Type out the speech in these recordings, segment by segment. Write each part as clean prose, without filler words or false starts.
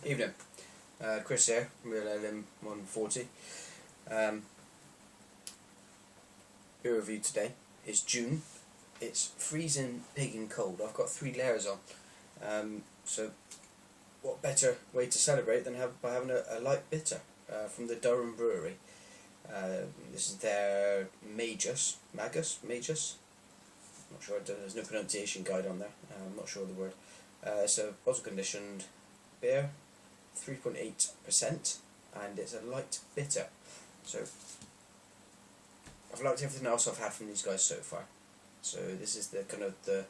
Evening, Chris here, Real LM 140. Beer review today is June. It's freezing pig and cold. I've got 3 layers on. So what better way to celebrate than by having a light bitter from the Durham Brewery. This is their Magus. Not sure, there's no pronunciation guide on there. I'm not sure of the word. It's a bottle conditioned beer, 3.8%, and it's a light bitter. So I've liked everything else I've had from these guys so far. So this is the kind of the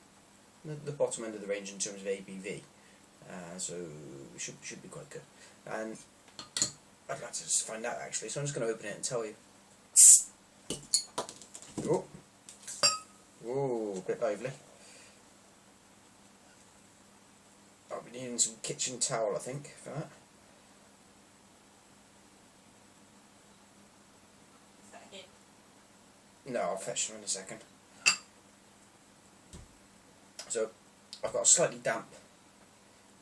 bottom end of the range in terms of ABV. So it should be quite good. And I'd like to just find out actually. So I'm just going to open it and tell you. Oh, a bit lively. I'll be needing some kitchen towel, I think, for that. No, I'll fetch them in a second. So, I've got a slightly damp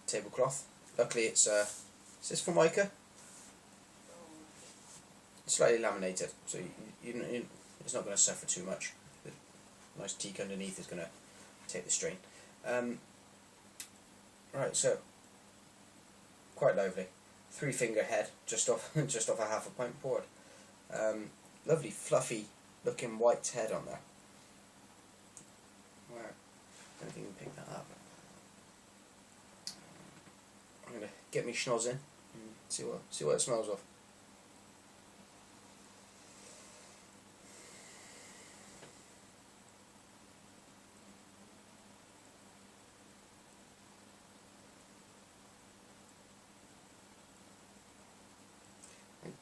tablecloth. Luckily it's, is this Formica? Slightly laminated, so it's not going to suffer too much. The nice teak underneath is going to take the strain. Right, so quite lively. 3-finger head, just off a half a pint poured. Lovely, fluffy looking white head on there. Wow, I don't think you can pick that up. I'm gonna get me schnoz in and see what it smells of.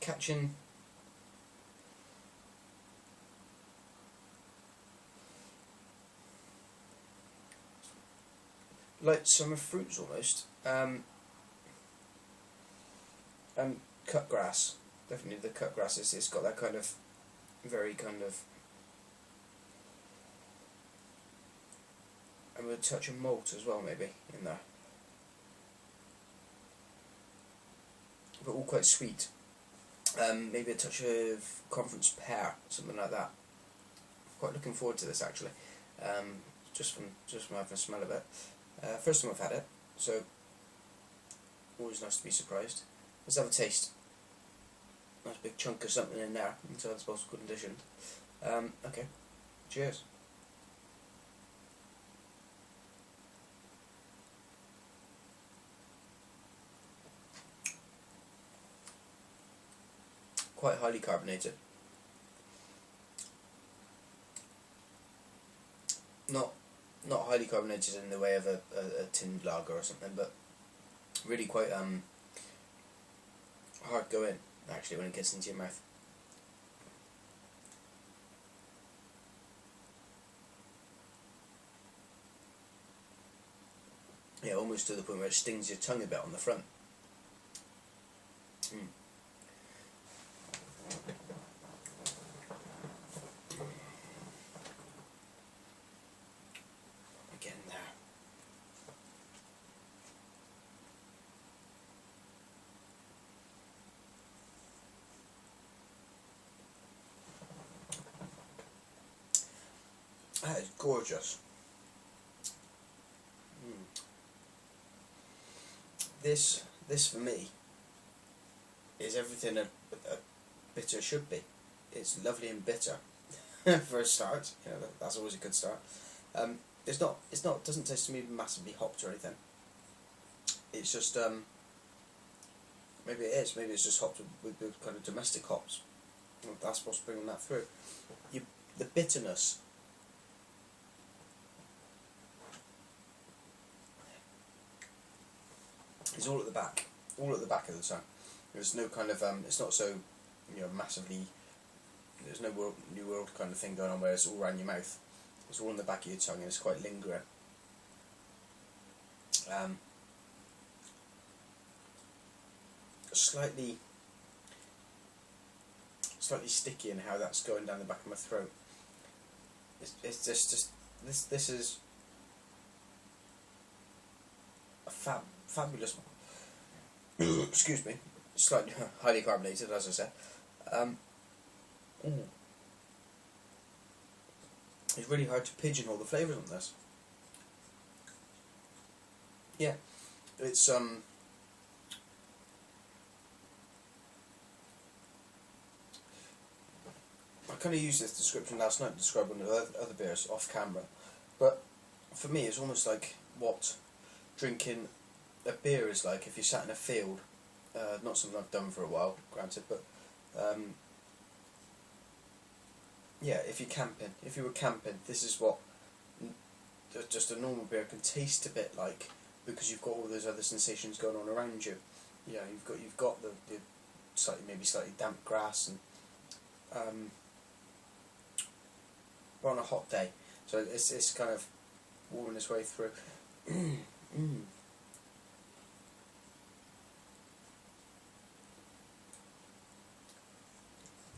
Catching light summer fruits almost, and cut grass. Definitely the cut grass it's got that kind of very kind of and with a touch of malt as well maybe in there, but all quite sweet. Maybe a touch of conference pear, something like that. Quite looking forward to this actually. Just from having a smell of it. First time I've had it, so always nice to be surprised. Let's have a taste. Nice big chunk of something in there inside this bottle conditioned. Okay, cheers. Quite highly carbonated. Not highly carbonated in the way of a tinned lager or something, but really quite hard going actually when it gets into your mouth. Yeah, almost to the point where it stings your tongue a bit on the front. Again there. That is gorgeous. This for me is everything a bitter should be. It's lovely and bitter for a start. You know, that's always a good start. Doesn't taste to me massively hopped or anything. It's just maybe it's just hopped with kind of domestic hops. That's what's bringing that through. The bitterness. It's all at the back of the tongue. There's no kind of it's not so massively. There's no new world kind of thing going on where it's all around your mouth. It's all in the back of your tongue and it's quite lingering. Slightly sticky in how that's going down the back of my throat. It's just this is a fabulous excuse me, slightly highly carbonated, as I said. It's really hard to pigeonhole the flavours on this. Yeah, it's I kind of used this description last night to describe one of the other beers off camera, but for me it's almost like what drinking a beer is like if you sat in a field. Not something I've done for a while, granted, but yeah, if you were camping, this is what just a normal beer can taste a bit like, because you've got all those other sensations going on around you. Yeah, you've got the slightly damp grass, and we're on a hot day, so it's kind of warming its way through.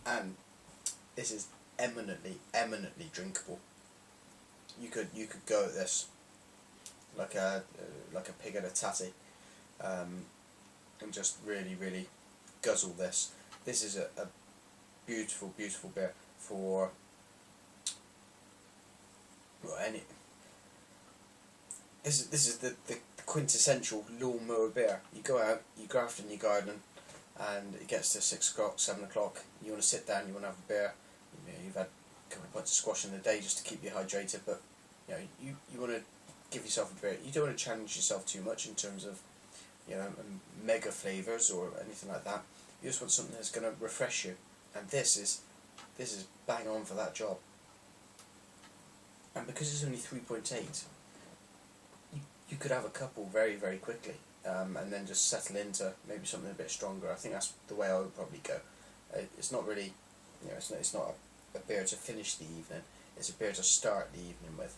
And this is eminently drinkable. You could go at this like a pig at a tatty, and just really guzzle this. This is a beautiful beer for, well, any. This is the quintessential lawnmower beer. You go out, you graft in your garden, and it gets to 6 o'clock, 7 o'clock. You want to sit down, you want to have a beer. You've had a couple of pints of squash in the day just to keep you hydrated, but you want to give yourself a beer. You don't want to challenge yourself too much in terms of mega flavours or anything like that. You just want something that's going to refresh you, and this is bang on for that job. And because it's only 3.8, you could have a couple very quickly, and then just settle into maybe something a bit stronger. I think that's the way I would probably go. It's not really, it's not a beer to finish the evening. It's a beer to start the evening with.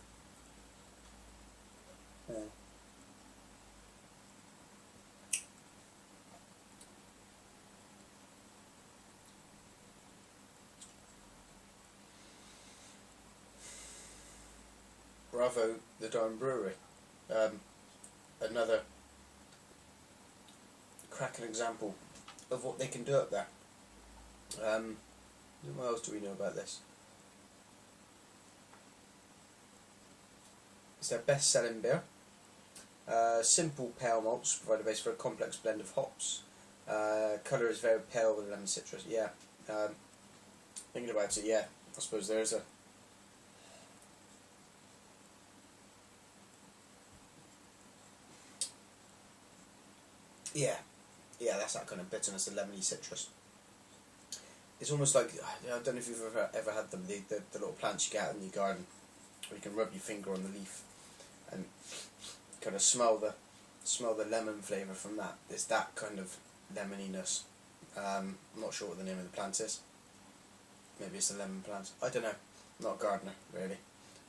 Bravo, the Durham Brewery. Another cracking example of what they can do up there. What else do we know about this? It's their best-selling beer. Simple pale malts provide a base for a complex blend of hops. Colour is very pale with lemon citrus. Yeah. Thinking about it, yeah. I suppose there is a. Yeah, that's that kind of bitterness, the lemony citrus. It's almost like, I don't know if you've ever had them, the little plants you get out in your garden, where you can rub your finger on the leaf and kind of smell the lemon flavour from that. It's that kind of lemoniness. I'm not sure what the name of the plant is. Maybe it's a lemon plant. I don't know. I'm not a gardener, really.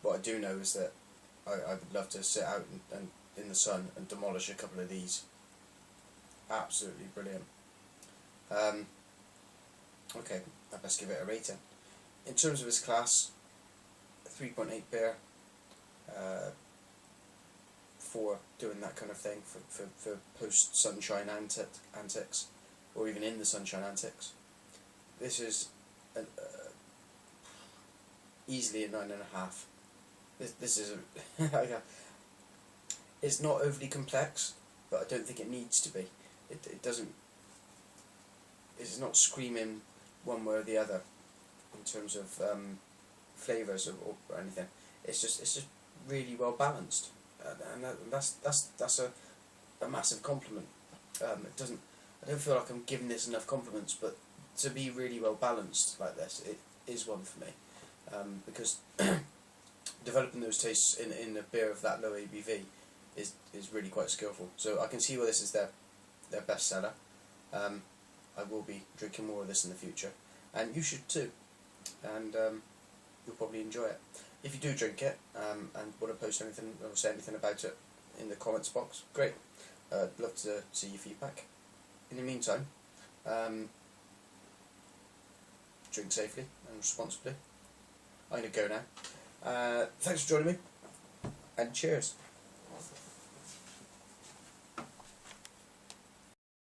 What I do know is that I would love to sit out and in the sun and demolish a couple of these. Absolutely brilliant. Okay, I best give it a rating. In terms of its class, 3.8 beer for doing that kind of thing, for post-sunshine antics, or even in the sunshine antics. This is easily a 9.5. This is it's not overly complex, but I don't think it needs to be. It doesn't. It's not screaming one way or the other in terms of flavours or anything. It's just really well balanced, and that's a massive compliment. It doesn't. I don't feel like I'm giving this enough compliments, but to be really well balanced like this, it is one for me, because developing those tastes in a beer of that low ABV is really quite skillful. So I can see why this is their best seller. I will be drinking more of this in the future, and you should too, and you'll probably enjoy it. If you do drink it and want to post anything or say anything about it in the comments box, great. I'd love to see your feedback. In the meantime, drink safely and responsibly. I'm going to go now. Thanks for joining me, and cheers.